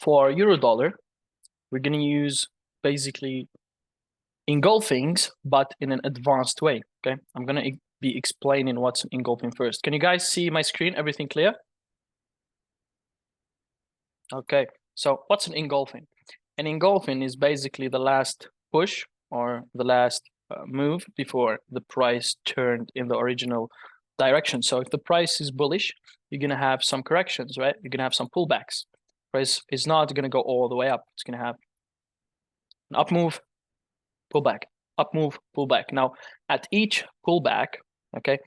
for euro dollar, we're going to use basically engulfings, but in an advanced way. Okay, I'm going to be explaining what's engulfing first. Can you guys see my screen? Everything clear? Okay, so what's an engulfing? An engulfing is basically the last push or the last move before the price turned in the original direction. So if the price is bullish, you're going to have some corrections, right? You're going to have some pullbacks. Price is not going to go all the way up. It's going to have an up move, pullback, up move, pullback. Now, at each pullback, okay,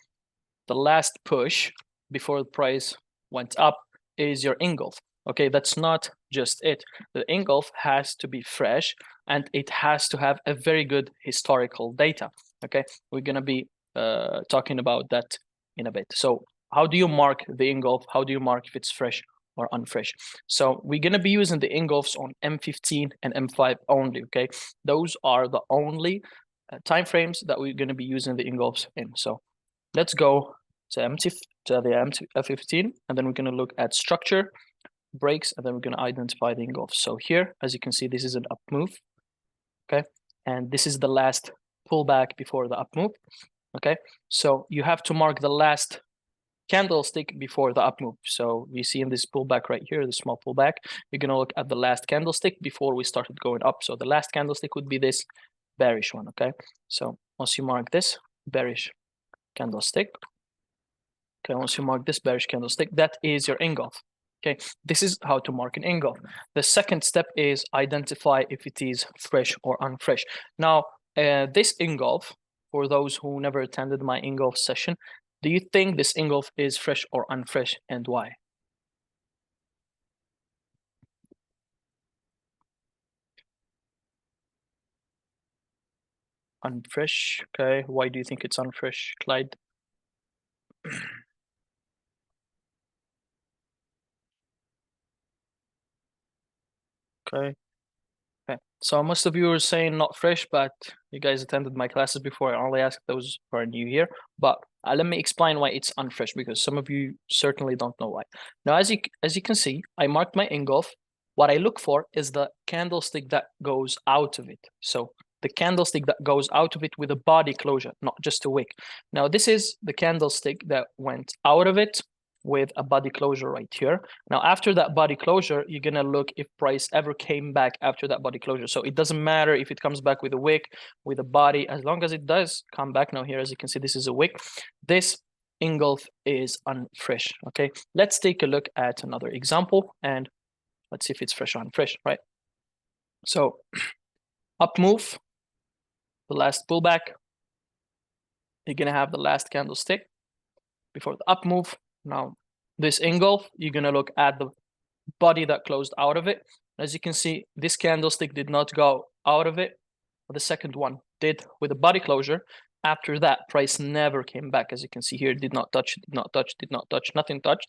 the last push before the price went up is your engulf. Okay, that's not just it. The engulf has to be fresh and it has to have a very good historical data. Okay, we're going to be talking about that in a bit. So how do you mark the engulf? How do you mark if it's fresh or unfresh? So we're going to be using the engulfs on M15 and M5 only. Okay, those are the only time frames that we're going to be using the engulfs in. So let's go to the M15, and then we're going to look at structure, breaks, and then we're going to identify the engulf. So here, as you can see, this is an up move, okay? And this is the last pullback before the up move, okay? So you have to mark the last candlestick before the up move. So you see in this pullback right here, the small pullback, you're going to look at the last candlestick before we started going up. So the last candlestick would be this bearish one, okay? So once you mark this bearish candlestick, okay, once you mark this bearish candlestick, that is your engulf. Okay, this is how to mark an engulf. The second step is identify if it is fresh or unfresh. Now, this engulf, for those who never attended my engulf session, do you think this engulf is fresh or unfresh, and why? Unfresh, okay. Why do you think it's unfresh, Clyde? Okay. Okay. So most of you are saying not fresh, but you guys attended my classes before. I only asked those who are new here. But let me explain why it's unfresh, because some of you certainly don't know why. Now, as you can see, I marked my engulf. What I look for is the candlestick that goes out of it. So the candlestick that goes out of it with a body closure, not just a wick. Now, this is the candlestick that went out of it with a body closure right here. Now, after that body closure, you're going to look if price ever came back after that body closure. So it doesn't matter if it comes back with a wick, with a body, as long as it does come back. Now here, as you can see, this is a wick. This engulf is unfresh, okay? Let's take a look at another example and let's see if it's fresh or unfresh, right? So up move, the last pullback, you're going to have the last candlestick before the up move. Now, this engulf, you're going to look at the body that closed out of it. As you can see, this candlestick did not go out of it. The second one did with a body closure. After that, price never came back. As you can see here, did not touch, did not touch, did not touch, nothing touched.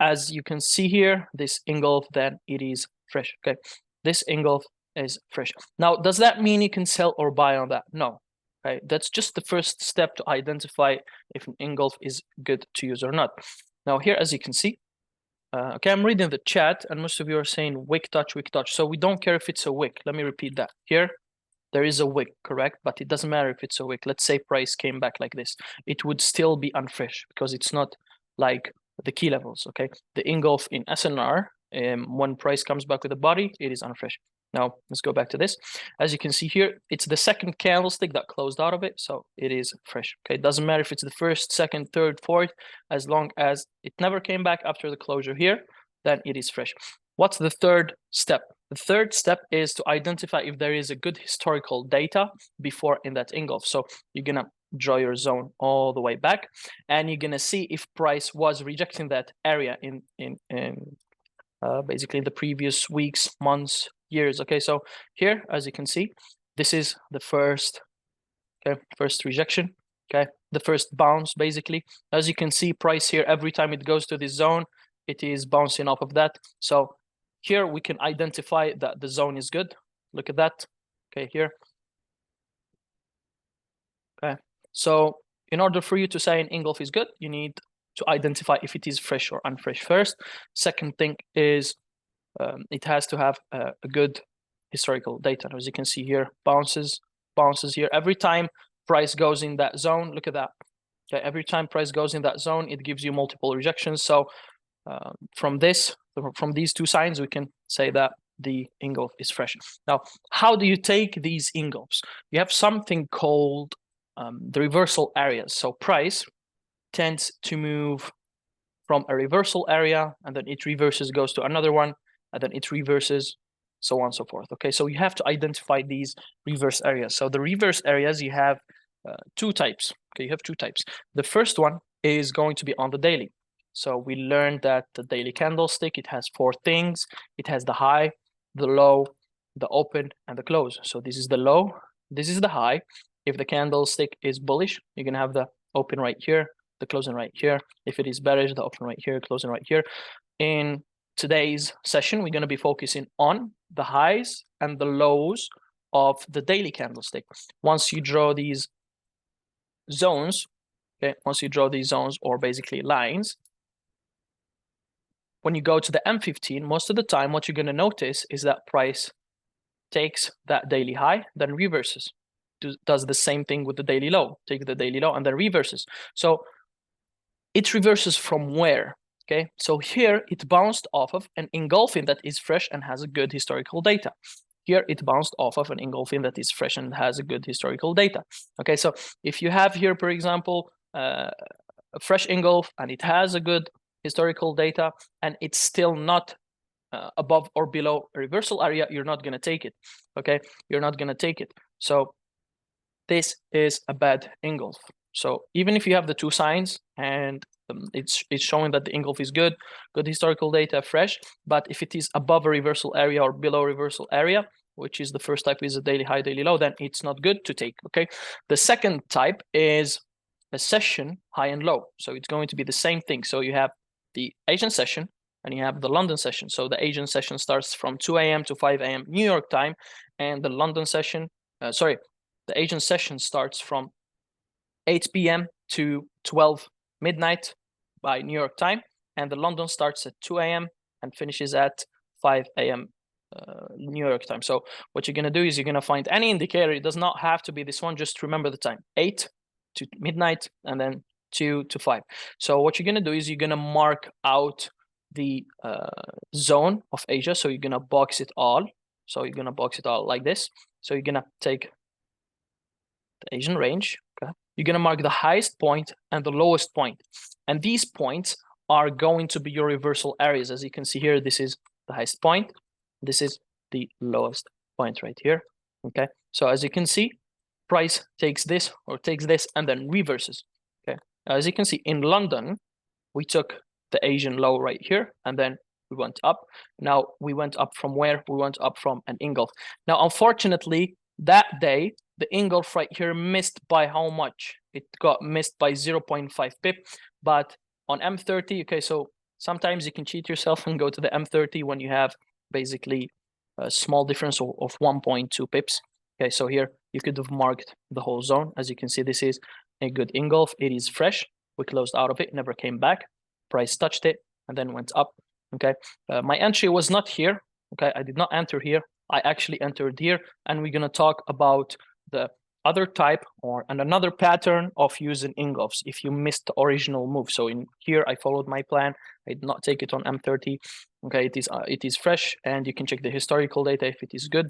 As you can see here, this engulf, then it is fresh, okay? This engulf is fresh. Now, does that mean you can sell or buy on that? No. Okay, that's just the first step to identify if an engulf is good to use or not. Now here, as you can see, okay, I'm reading the chat and most of you are saying wick touch, wick touch. So we don't care if it's a wick. Let me repeat that. Here, there is a wick, correct? But it doesn't matter if it's a wick. Let's say price came back like this. It would still be unfresh because it's not like the key levels, okay? The engulf in SNR, when price comes back with a body, it is unfresh. Now, let's go back to this. As you can see here, it's the second candlestick that closed out of it, so it is fresh. Okay, it doesn't matter if it's the first, second, third, fourth, as long as it never came back after the closure here, then it is fresh. What's the third step? The third step is to identify if there is a good historical data before in that engulf. So you're gonna draw your zone all the way back, and you're gonna see if price was rejecting that area in basically the previous weeks, months, years. Okay, so here, as you can see, this is the first, okay, first rejection, okay, the first bounce basically. As you can see, price here, every time it goes to this zone, it is bouncing off of that. So here we can identify that the zone is good. Look at that. Okay, here. Okay, so in order for you to say an engulf is good, you need to identify if it is fresh or unfresh first. Second thing is it has to have a good historical data. As you can see here, bounces here. Every time price goes in that zone, look at that. Okay, every time price goes in that zone, it gives you multiple rejections. So from these two signs, we can say that the engulf is fresh. Now, how do you take these engulfs? You have something called the reversal areas. So price tends to move from a reversal area, and then it reverses, goes to another one, and then it reverses, so on and so forth. Okay, so you have to identify these reverse areas. So the reverse areas, you have two types. Okay, you have two types. The first one is going to be on the daily. So we learned that the daily candlestick, it has four things. It has the high, the low, the open, and the close. So this is the low, this is the high. If the candlestick is bullish, you're gonna have the open right here, the closing right here. If it is bearish, the open right here, closing right here. In today's session, we're going to be focusing on the highs and the lows of the daily candlestick. Once you draw these zones, okay, once you draw these zones, or basically lines, when you go to the M15, most of the time, what you're going to notice is that price takes that daily high, then reverses. Does the same thing with the daily low, take the daily low and then reverses. So it reverses from where? Okay, so here it bounced off of an engulfing that is fresh and has a good historical data. Here it bounced off of an engulfing that is fresh and has a good historical data. Okay, so if you have here, for example, a fresh engulf and it has a good historical data and it's still not above or below a reversal area, you're not going to take it. Okay, you're not going to take it. So this is a bad engulf. So even if you have the two signs and it's showing that the engulf is good historical data, fresh, but if it is above a reversal area or below a reversal area, which is the first type is a daily high, daily low, then it's not good to take. Okay, the second type is a session high and low. So it's going to be the same thing. So you have the Asian session and you have the London session. So the Asian session starts from 2 a.m. to 5 a.m. New York time, and the London session, the Asian session starts from 8 p.m. to 12 midnight by New York time, and the London starts at 2 a.m. and finishes at 5 a.m. New York time. So what you're going to do is you're going to find any indicator. It does not have to be this one. Just remember the time, 8 to midnight and then 2 to 5. So what you're going to do is you're going to mark out the zone of Asia. So you're going to box it all. So you're going to box it all like this. So you're going to take the Asian range. Okay, you're going to mark the highest point and the lowest point. And these points are going to be your reversal areas. As you can see here, this is the highest point. This is the lowest point right here. Okay, so as you can see, price takes this or takes this and then reverses. Okay, as you can see in London, we took the Asian low right here and then we went up. Now we went up from where? We went up from an engulf. Now, unfortunately, that day, the engulf right here missed by how much? It got missed by 0.5 pip, but on M30, okay, so sometimes you can cheat yourself and go to the M30 when you have basically a small difference of 1.2 pips. Okay, so here you could have marked the whole zone. As you can see, this is a good engulf. It is fresh. We closed out of it, never came back. Price touched it and then went up. Okay, my entry was not here. Okay, I did not enter here. I actually entered here, and we're gonna talk about the other type and another pattern of using engulfs if you missed the original move. So in here, I followed my plan. I did not take it on M30. Okay, it is fresh, and you can check the historical data if it is good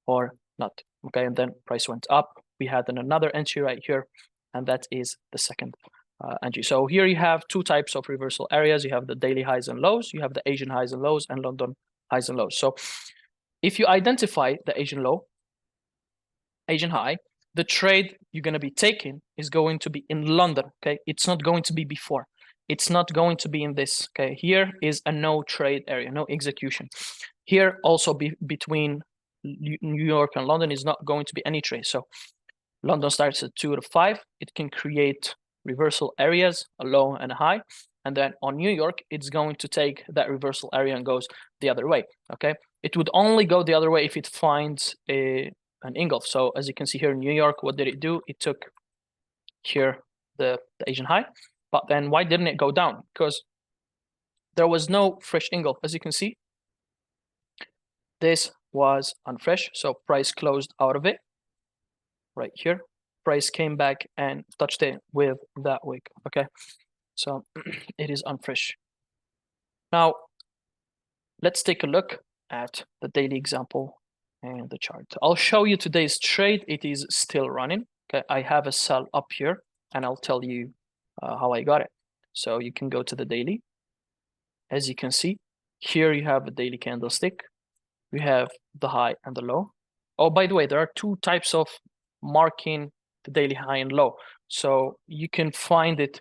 or not. Okay, and then price went up. We had another entry right here, and that is the second entry. So here you have two types of reversal areas. You have the daily highs and lows. You have the Asian highs and lows and London highs and lows. So if you identify the Asian low, Asian high, the trade you're going to be taking is going to be in London. Okay, it's not going to be before. It's not going to be in this. Okay, here is a no trade area, no execution. Here also between New York and London is not going to be any trade. So London starts at 2 to 5. It can create reversal areas, a low and a high. And then on New York, it's going to take that reversal area and goes the other way. Okay, it would only go the other way if it finds an engulf. So as you can see here in New York, what did it do? It took here the Asian high, but then why didn't it go down? Because there was no fresh engulf. As you can see, this was unfresh, so price closed out of it right here. Price came back and touched it with that wick. Okay, so it is unfresh. Now let's take a look at the daily example and the chart. I'll show you today's trade. It is still running. Okay, I have a sell up here, and I'll tell you how I got it. So you can go to the daily. As you can see, here you have a daily candlestick. We have the high and the low. Oh, by the way, there are two types of marking the daily high and low. So you can find it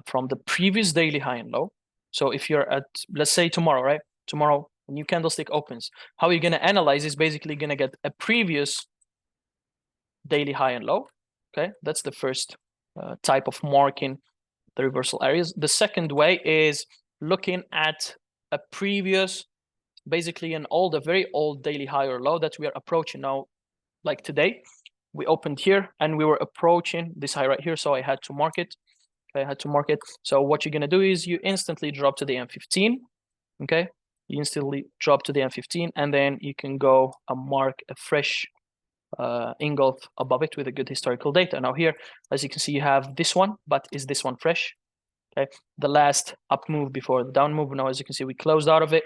from the previous daily high and low. So if you're at, let's say tomorrow, right? Tomorrow, a new candlestick opens. How you're going to analyze is basically going to get a previous daily high and low. Okay, that's the first type of marking the reversal areas. The second way is looking at a previous, basically an old, a very old daily high or low that we are approaching now. Like today, we opened here and we were approaching this high right here, so I had to mark it. I had to mark it. So what you're going to do is you instantly drop to the M15. Okay, you instantly drop to the M15, and then you can go and mark a fresh engulf above it with a good historical data. Now here, as you can see, you have this one, but is this one fresh? Okay, the last up move before the down move. Now, as you can see, we closed out of it.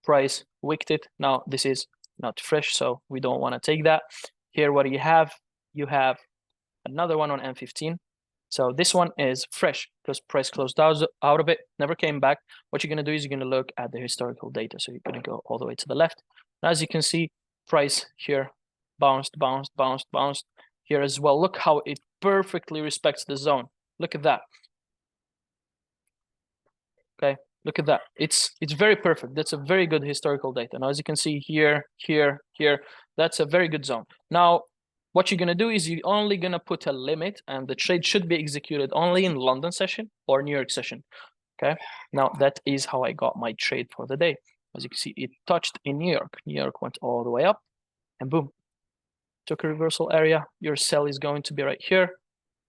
Price wicked it. Now this is not fresh, so we don't want to take that. Here, what do you have? You have another one on M15. So this one is fresh because price closed out of it, never came back. What you're going to do is you're going to look at the historical data. So you're going to go all the way to the left. And as you can see, price here bounced, bounced, bounced, bounced here as well. Look how it perfectly respects the zone. Look at that. Okay, look at that. It's very perfect. That's a very good historical data. Now, as you can see here, here, here, that's a very good zone. Now, what you're going to do is you're only going to put a limit, and the trade should be executed only in London session or New York session. Okay, now that is how I got my trade for the day. As you can see, it touched in New York. New York went all the way up, and boom, took a reversal area. Your sell is going to be right here,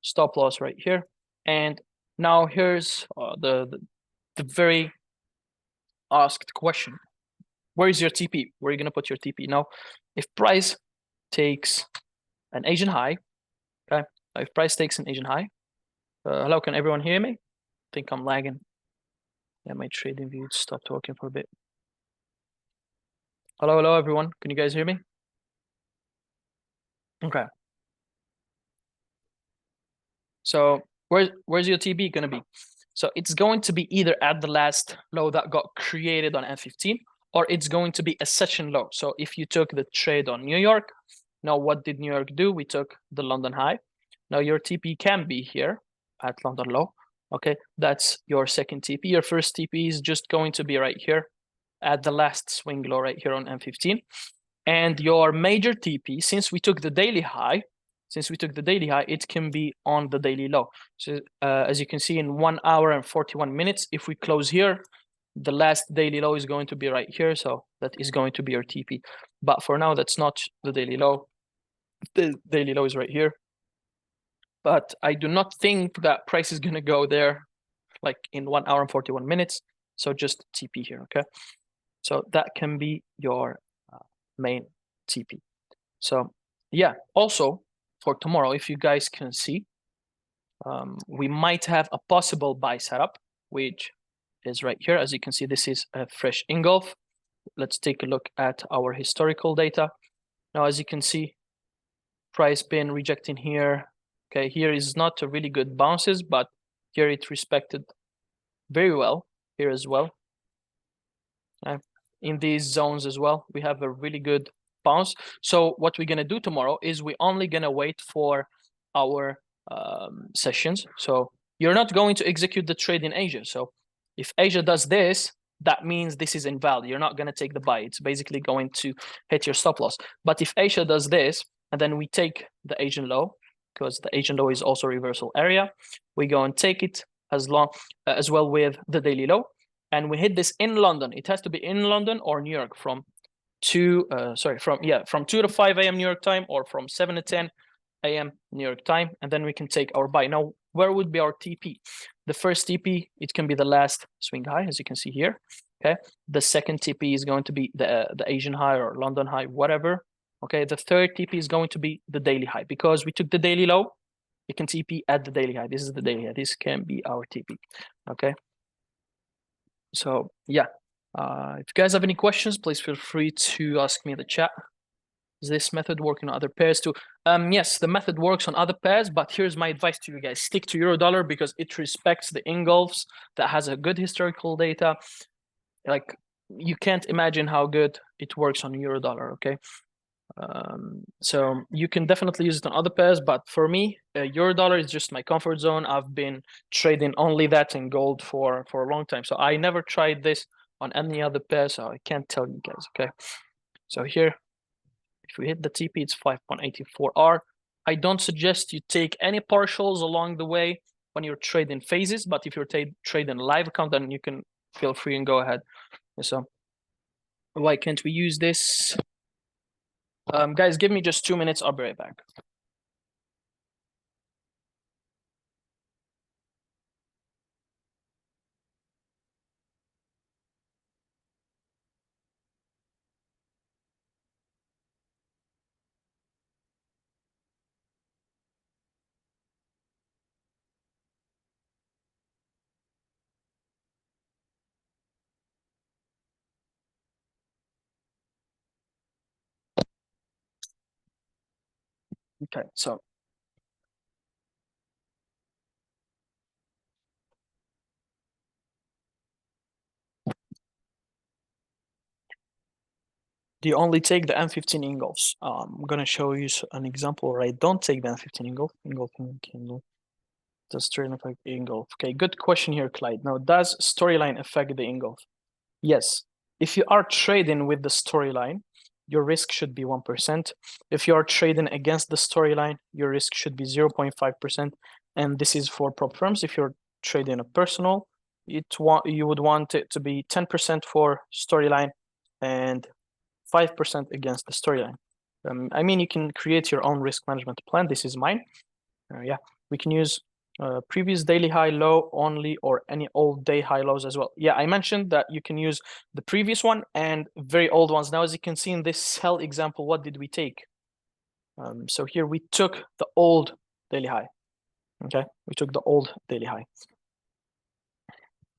stop loss right here. And now here's the very asked question. Where is your TP? Where are you going to put your TP? Now, if price takes an Asian high, okay? If price takes an Asian high, hello, can everyone hear me? I think I'm lagging. Yeah, my trading view stopped working for a bit. Hello, hello, everyone. Can you guys hear me? Okay. So where's your TP going to be? So it's going to be either at the last low that got created on M15, or it's going to be a session low. So if you took the trade on New York, now what did New York do? We took the London high. Now your TP can be here at London low. Okay, that's your second TP. Your first TP is just going to be right here at the last swing low right here on M15. And your major TP, since we took the daily high, it can be on the daily low. So as you can see, in 1 hour and 41 minutes, if we close here, the last daily low is going to be right here. So that is going to be your TP. But for now, that's not the daily low. The daily low is right here. But I do not think that price is going to go there like in 1 hour and 41 minutes. So just TP here, okay? So that can be your main TP. So yeah, also, for tomorrow, if you guys can see, we might have a possible buy setup, which is right here. As you can see, this is a fresh engulf. Let's take a look at our historical data. Now, as you can see, price been rejecting here. Okay, here is not a really good bounces, but here it respected very well here as well. In these zones as well, we have a really good bounce. So what we're gonna do tomorrow is we're only gonna wait for our sessions. So you're not going to execute the trade in Asia. So if Asia does this, that means this is invalid. You're not gonna take the buy. It's basically going to hit your stop loss. But if Asia does this, and then we take the Asian low, because the Asian low is also reversal area, we go and take it as well with the daily low. And we hit this in London. It has to be in London or New York from 2 to 5 a.m. New York time, or from 7 to 10 a.m. New York time, and then we can take our buy. Now, where would be our TP? The first TP, it can be the last swing high, as you can see here. Okay, the second TP is going to be the Asian high or London high, whatever. Okay, the third TP is going to be the daily high because we took the daily low. You can TP at the daily high. This is the daily high. This can be our TP. Okay. So yeah, if you guys have any questions, please feel free to ask me in the chat. Does this method work on other pairs too? Yes, the method works on other pairs, but here's my advice to you guys. Stick to euro dollar because it respects the engulfs that has a good historical data. Like you can't imagine how good it works on euro dollar, okay? So you can definitely use it on other pairs, but for me, euro dollar is just my comfort zone. I've been trading only that in gold for a long time. So I never tried this on any other pair, so I can't tell you guys, okay? So here, if we hit the TP, it's 5.84R. I don't suggest you take any partials along the way when you're trading phases, but if you're trading live account, then you can feel free and go ahead. So why can't we use this? Guys, give me just 2 minutes. I'll be right back. Okay, so do you only take the M15 ingulfs? I'm gonna show you an example where I don't take the M15 ingulf. Does storyline affect the ingulf? Okay, good question here, Clyde. Now, does storyline affect the ingulf? Yes. If you are trading with the storyline, your risk should be 1%. If you are trading against the storyline, your risk should be 0.5%. And this is for prop firms. If you're trading a personal, you would want it to be 10% for storyline and 5% against the storyline. I mean, you can create your own risk management plan. This is mine. Yeah, we can use previous daily high low only or any old day high lows as well. Yeah, I mentioned that you can use the previous one and very old ones. Now, as you can see in this sell example, what did we take? So here we took the old daily high. Okay, we took the old daily high.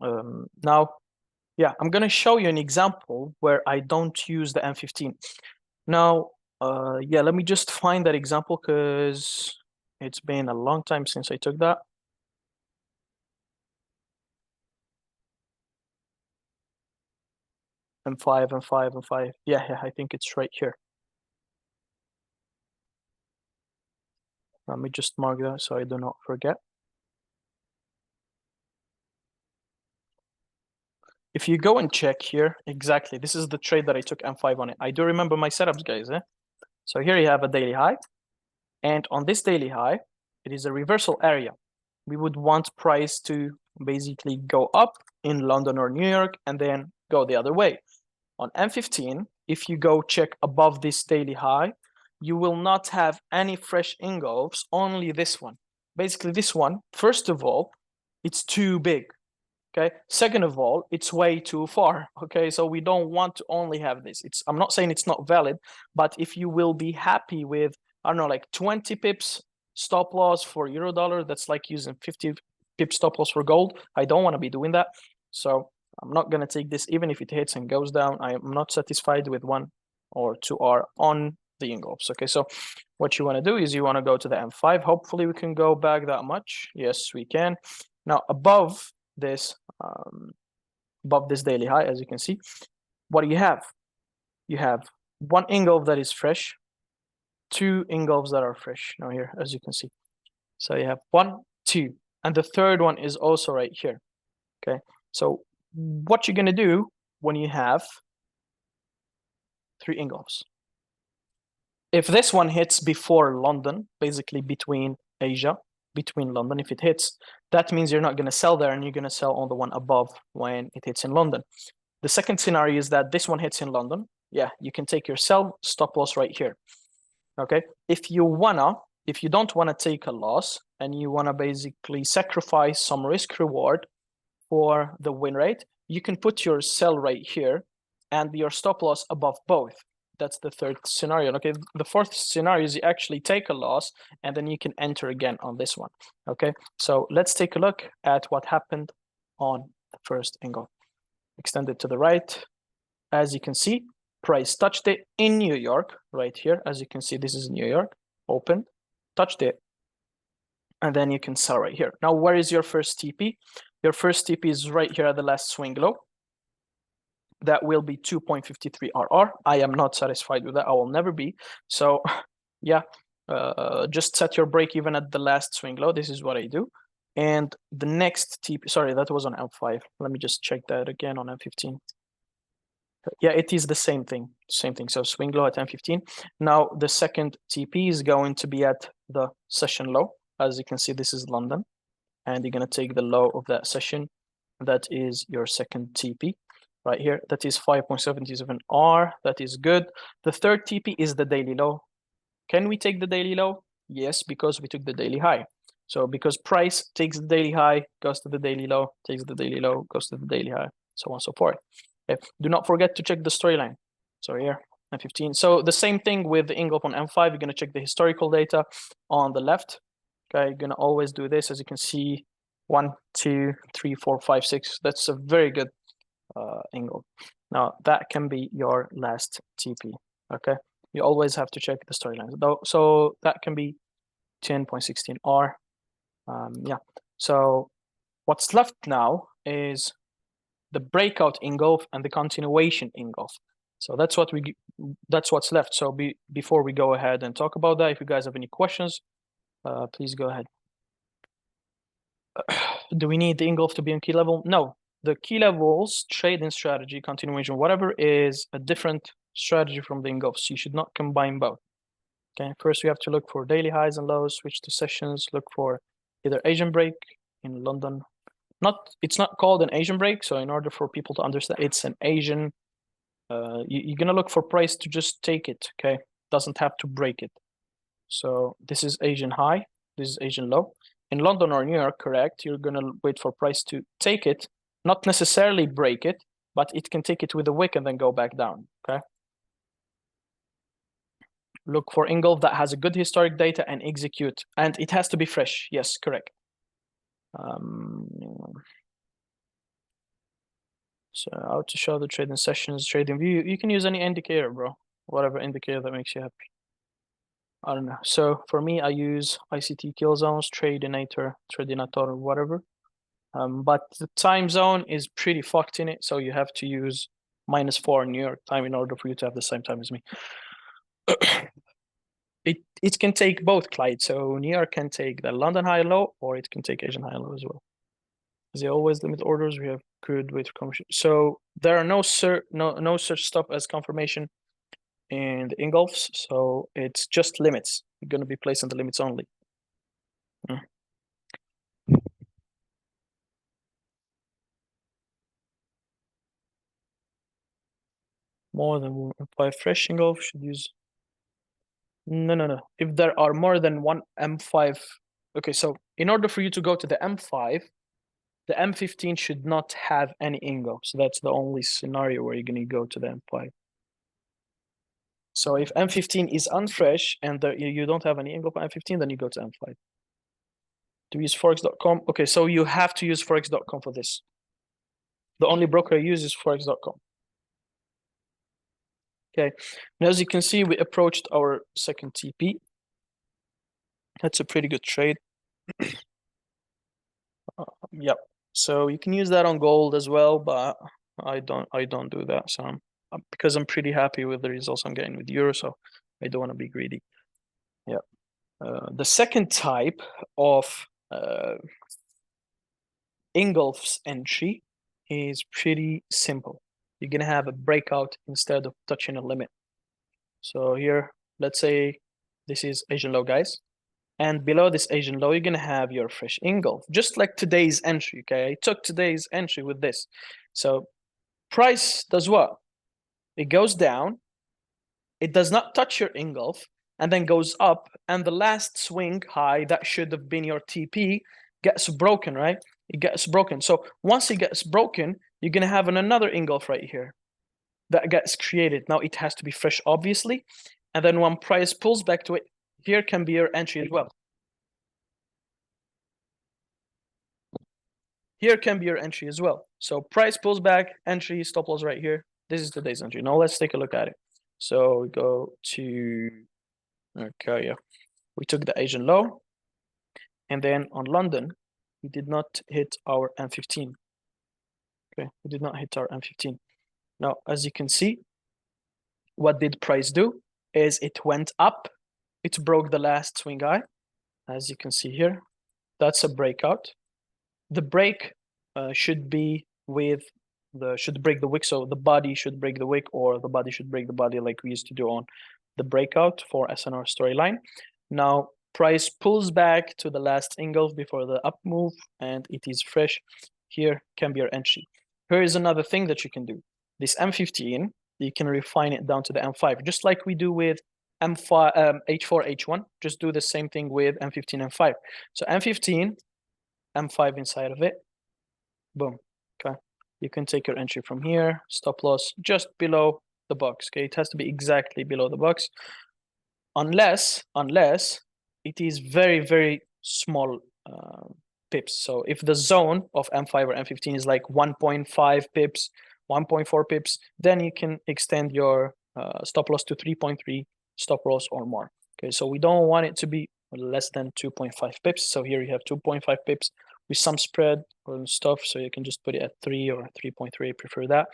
Now, yeah, I'm gonna show you an example where I don't use the M15. Now, yeah, let me just find that example because it's been a long time since I took that. M5, M5, M5. Yeah, I think it's right here. Let me just mark that so I do not forget. If you go and check here, exactly, this is the trade that I took M5 on it. I do remember my setups, guys. So here you have a daily high. And on this daily high, it is a reversal area. We would want price to basically go up in London or New York and then go the other way. On M15, if you go check above this daily high, you will not have any fresh engulfs, only this one. Basically this one, first of all, it's too big, okay? Second of all, it's way too far, okay? So we don't want to only have this. I'm not saying it's not valid, but if you will be happy with, I don't know, like 20 pips stop loss for euro dollar, that's like using 50 pip stop loss for gold. I don't want to be doing that. So I'm not going to take this even if it hits and goes down. I am not satisfied with 1 or 2R on the engulfs. Okay, so what you want to do is you want to go to the M5. Hopefully we can go back that much. Yes, we can. Now above this daily high, as you can see, what do you have? You have 1 engulf that is fresh, 2 engulfs that are fresh. Now here, as you can see. So you have 1, 2, and the third one is also right here. Okay, so what you're going to do when you have 3 engulfs. If this one hits before London, basically between Asia, between London, if it hits, that means you're not going to sell there and you're going to sell on the one above when it hits in London. The second scenario is that this one hits in London. Yeah, you can take your sell stop loss right here. Okay, if you don't want to take a loss and you want to basically sacrifice some risk reward for the win rate, you can put your sell right here and your stop loss above both. That's the third scenario. Okay, the fourth scenario is you actually take a loss and then you can enter again on this one. Okay, so let's take a look at what happened on the first engulf. Extend it to the right. As you can see, price touched it in New York right here. As you can see, this is New York, open, touched it, and then you can sell right here. Now, where is your first TP? Your first TP is right here at the last swing low. That will be 2.53 RR. I am not satisfied with that. I will never be. So yeah, just set your break even at the last swing low. This is what I do. And the next TP, sorry, that was on M5. Let me just check that again on M15. Yeah, it is the same thing. So swing low at M15. Now the second TP is going to be at the session low. As you can see, this is London. And you're going to take the low of that session. That is your second TP right here. That is 5.77 R. That is good. The third TP is the daily low. Can we take the daily low? Yes, because we took the daily high. So because price takes the daily high, goes to the daily low, takes the daily low, goes to the daily high, so on and so forth. Okay. Do not forget to check the storyline. So here, M15. So the same thing with the engulf on M5. You're going to check the historical data on the left. Okay, you're going to always do this. As you can see, 1, 2, 3, 4, 5, 6. That's a very good engulf. Now, that can be your last TP. Okay, you always have to check the storylines. So that can be 10.16 R. Yeah, so what's left now is the breakout engulf and the continuation engulf. So that's what's left. So before we go ahead and talk about that, if you guys have any questions, please go ahead. Do we need the engulf to be on key level? No. The key levels, trading strategy, continuation, whatever, is a different strategy from the engulf. So you should not combine both. Okay, first we have to look for daily highs and lows, switch to sessions, look for either Asian break in London. It's not called an Asian break. So in order for people to understand, it's an Asian. You're gonna look for price to just take it. Okay, doesn't have to break it. So this is Asian high. This is Asian low. In London or New York, correct, you're going to wait for price to take it, not necessarily break it, but it can take it with a wick and then go back down, okay? Look for engulf that has a good historic data and execute. And it has to be fresh. Yes, correct. So how to show the trading sessions, trading view. You can use any indicator, bro. Whatever indicator that makes you happy. I don't know. So for me, I use ICT kill zones, Tradinator, whatever. But the time zone is pretty fucked in it, so you have to use -4 New York time in order for you to have the same time as me. It can take both, Clyde. So New York can take the London high low, or it can take Asian high low as well. As they always limit orders, we have good way to confirmation. So there are no such stuff as confirmation in the engulfs, so it's just limits. You're going to be placing the limits only. More than 5 fresh engulf should use. No. If there are more than one M5, okay, so in order for you to go to the M5, the M15 should not have any engulf. So that's the only scenario where you're going to go to the M5. So if M15 is unfresh and you don't have any engulf on M15, then you go to M5. To use forex.com. Okay, so you have to use forex.com for this. The only broker I use is forex.com. Okay, now as you can see, we approached our second TP. That's a pretty good trade. Yep. So you can use that on gold as well, but I don't do that. So because I'm pretty happy with the results I'm getting with euro, so I don't want to be greedy. Yeah. The second type of engulfs entry is pretty simple. You're gonna have a breakout instead of touching a limit. So here, let's say this is Asian low, guys. And below this Asian low, you're going to have your fresh engulf, just like today's entry, okay? I took today's entry with this. So price does what? It goes down. It does not touch your engulf and then goes up. And the last swing high, that should have been your TP, gets broken, right? It gets broken. So once it gets broken, you're gonna have another engulf right here that gets created. Now it has to be fresh, obviously. And then when price pulls back to it, here can be your entry as well. Here can be your entry as well. So price pulls back, entry, stop loss right here. This is today's entry. Now let's take a look at it. So we go to, okay, yeah. We took the Asian low. And then on London, we did not hit our M15. Okay, we did not hit our M15. Now, as you can see, what did price do is it went up. It broke the last swing high. As you can see here, that's a breakout. The break should be with should break the wick. So the body should break the wick, or the body should break the body, like we used to do on the breakout for SNR storyline. Now price pulls back to the last engulf before the up move, and it is fresh. Here can be your entry. Here is another thing that you can do. This M15, you can refine it down to the M5, just like we do with M5, H4, H1. Just do the same thing with M15, M5. So M15, M5 inside of it. Boom. Okay. You can take your entry from here. Stop loss just below the box. Okay. It has to be exactly below the box. Unless it is very, very small pips. So if the zone of M5 or M15 is like 1.5 pips, 1.4 pips, then you can extend your stop loss to 3.3 stop loss or more. Okay. So we don't want it to be less than 2.5 pips. So here you have 2.5 pips with some spread or stuff. So you can just put it at 3 or 3.3. I prefer that.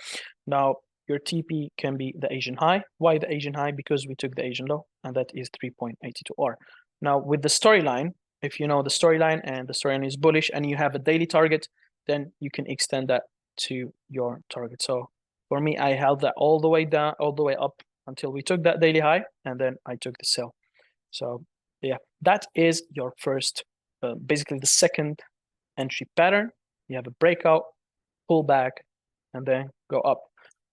Now your TP can be the Asian high. Why the Asian high? Because we took the Asian low, and that is 3.82R. Now with the storyline, if you know the storyline and the storyline is bullish and you have a daily target, then you can extend that to your target. So for me, I held that all the way down, all the way up until we took that daily high, and then I took the sell. So yeah, that is your first, basically the second entry pattern. You have a breakout, pull back, and then go up.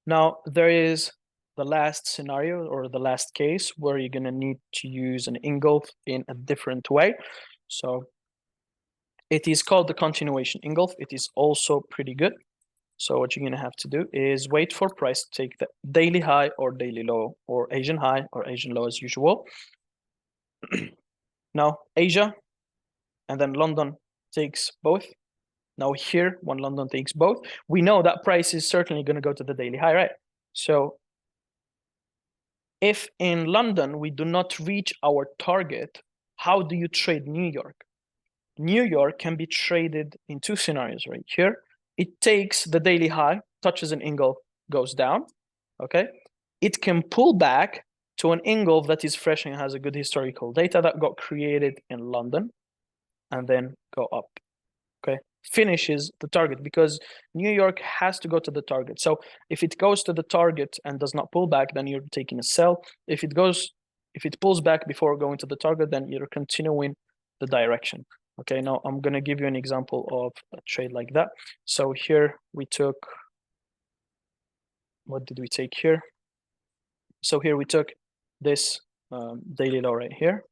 Now there is the last scenario, or the last case, where you're gonna need to use an engulf in a different way. So it is called the continuation engulf. It is also pretty good. So what you're gonna have to do is wait for price to take the daily high or daily low, or Asian high or Asian low as usual. Now Asia and then London takes both. Now here, when London takes both, we know that price is certainly going to go to the daily high, right? So if in London we do not reach our target, how do you trade New York? New York can be traded in two scenarios right here. It takes the daily high, touches an engulf, goes down, okay? It can pull back to an engulf that is fresh and has a good historical data that got created in London, and then go up, okay? Finishes the target, because New York has to go to the target. So if it goes to the target and does not pull back, then you're taking a sell. If it pulls back before going to the target, then you're continuing the direction. Okay, now I'm gonna give you an example of a trade like that. So here we took, what did we take here? So here we took this daily low right here.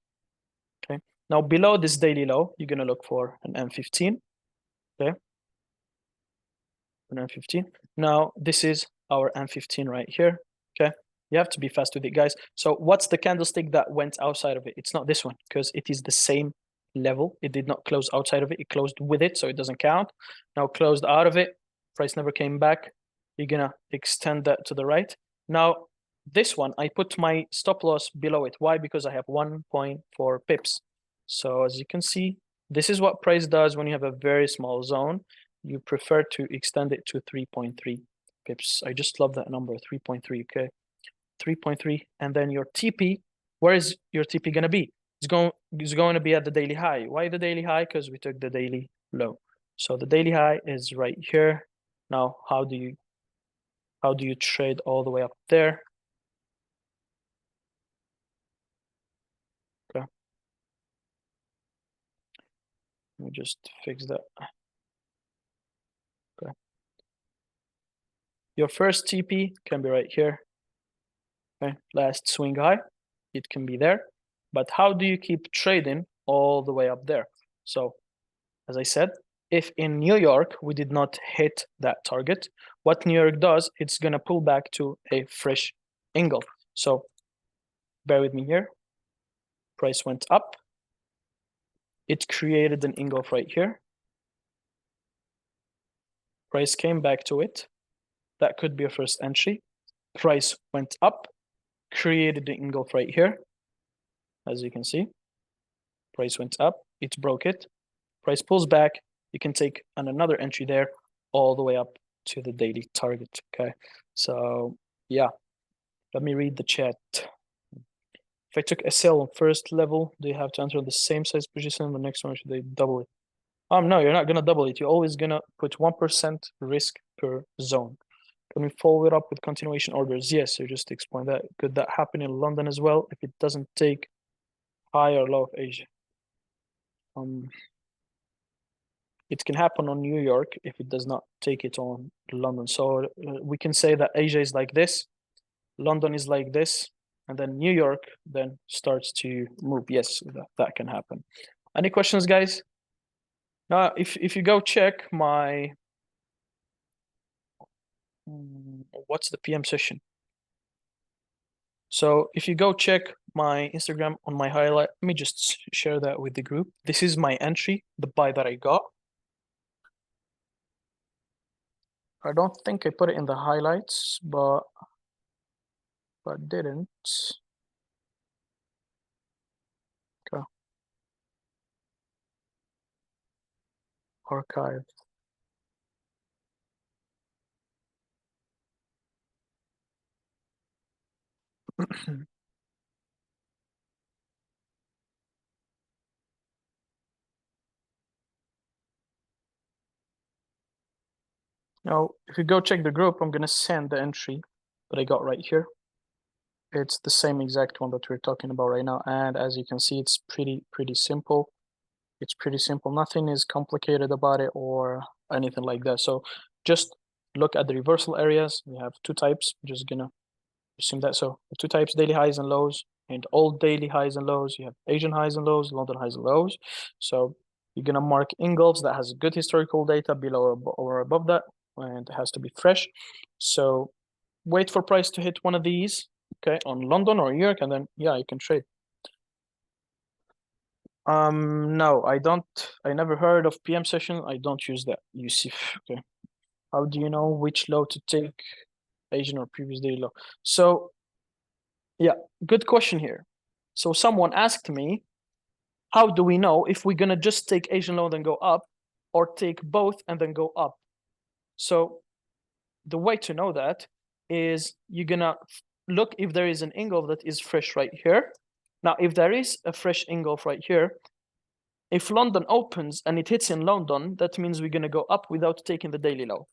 Okay, now below this daily low, you're gonna look for an M15. Okay, an M15. Now this is our M15 right here. Okay, you have to be fast with it, guys. So what's the candlestick that went outside of it? It's not this one, because it is the same level. It did not close outside of it. It closed with it, so it doesn't count. Now closed out of it, price never came back. You're gonna extend that to the right. Now this one, I put my stop loss below it. Why? Because I have 1.4 pips. So as you can see, this is what price does when you have a very small zone. You prefer to extend it to 3.3 pips. I just love that number, 3.3, okay? 3.3, and then your TP, where is your TP gonna be? It's going to be at the daily high. Why the daily high? Because we took the daily low. So the daily high is right here. Now, how do you trade all the way up there? Okay. Let me just fix that. Okay. Your first TP can be right here. Okay. Last swing high, it can be there. But how do you keep trading all the way up there? So, as I said, if in New York we did not hit that target, what New York does, it's gonna pull back to a fresh engulf. So bear with me here. Price went up. It created an engulf right here. Price came back to it. That could be a first entry. Price went up, created the engulf right here. As you can see, price went up, it broke it. Price pulls back, you can take another entry there all the way up to the daily target. Okay, so yeah, let me read the chat. If I took a sell on first level, do you have to enter the same size position? The next one, should they double it? No, you're not gonna double it. You're always gonna put 1% risk per zone. Can we follow it up with continuation orders? Yes, you just explained that. Could that happen in London as well if it doesn't take high or low of Asia? It can happen on New York if it does not take it on London. So we can say that Asia is like this, London is like this, and then New York then starts to move. Yes, that can happen. Any questions, guys? Now, if you go check my what's the PM session? So if you go check my Instagram on my highlight, let me just share that with the group. This is my entry, the buy that I got. I don't think I put it in the highlights, but didn't. Okay. Archive. Now, if you go check the group, I'm gonna send the entry that I got right here. It's the same exact one that we're talking about right now, and as you can see, it's pretty simple. It's pretty simple. Nothing is complicated about it or anything like that. So just look at the reversal areas. We have two types. I'm just gonna assume that. So the two types, daily highs and lows, and all daily highs and lows. You have Asian highs and lows, London highs and lows. So you're gonna mark engulfs that has good historical data below or above that, and it has to be fresh. So wait for price to hit one of these, okay, on London or New York, and then yeah, you can trade. No, I don't. I never heard of PM session. I don't use that. Yusuf. Okay. How do you know which low to take, Asian or previous daily low? So, yeah, good question here. So someone asked me, how do we know if we're gonna just take Asian low and go up, or take both and then go up? So the way to know that is you're gonna look if there is an engulf that is fresh right here. Now, if there is a fresh engulf right here, if London opens and it hits in London, that means we're gonna go up without taking the daily low.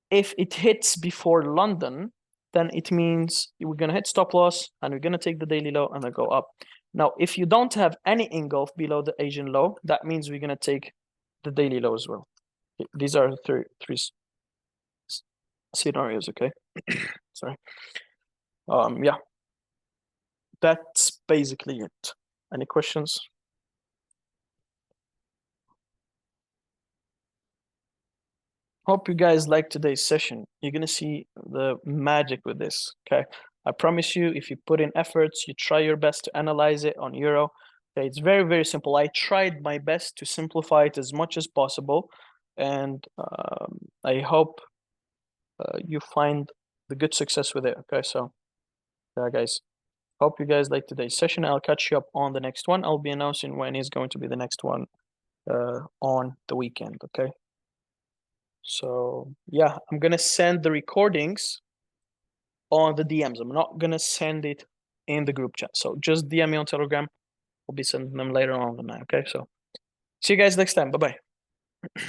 If it hits before London, then it means we're gonna hit stop loss and we're gonna take the daily low and then go up. Now, if you don't have any engulf below the Asian low, that means we're gonna take the daily low as well. These are three scenarios, okay? Sorry. Yeah, that's basically it. Any questions? Hope you guys like today's session. You're gonna see the magic with this, okay? I promise you, if you put in efforts, you try your best to analyze it on Euro, okay? It's very simple. I tried my best to simplify it as much as possible, and I hope you find the good success with it, okay? So, yeah, guys, hope you guys like today's session. I'll catch you up on the next one. I'll be announcing when is going to be the next one on the weekend, okay? So yeah, I'm gonna send the recordings on the DMs. I'm not gonna send it in the group chat. So just DM me on Telegram. I'll be sending them later on the night. Okay. So see you guys next time. Bye bye.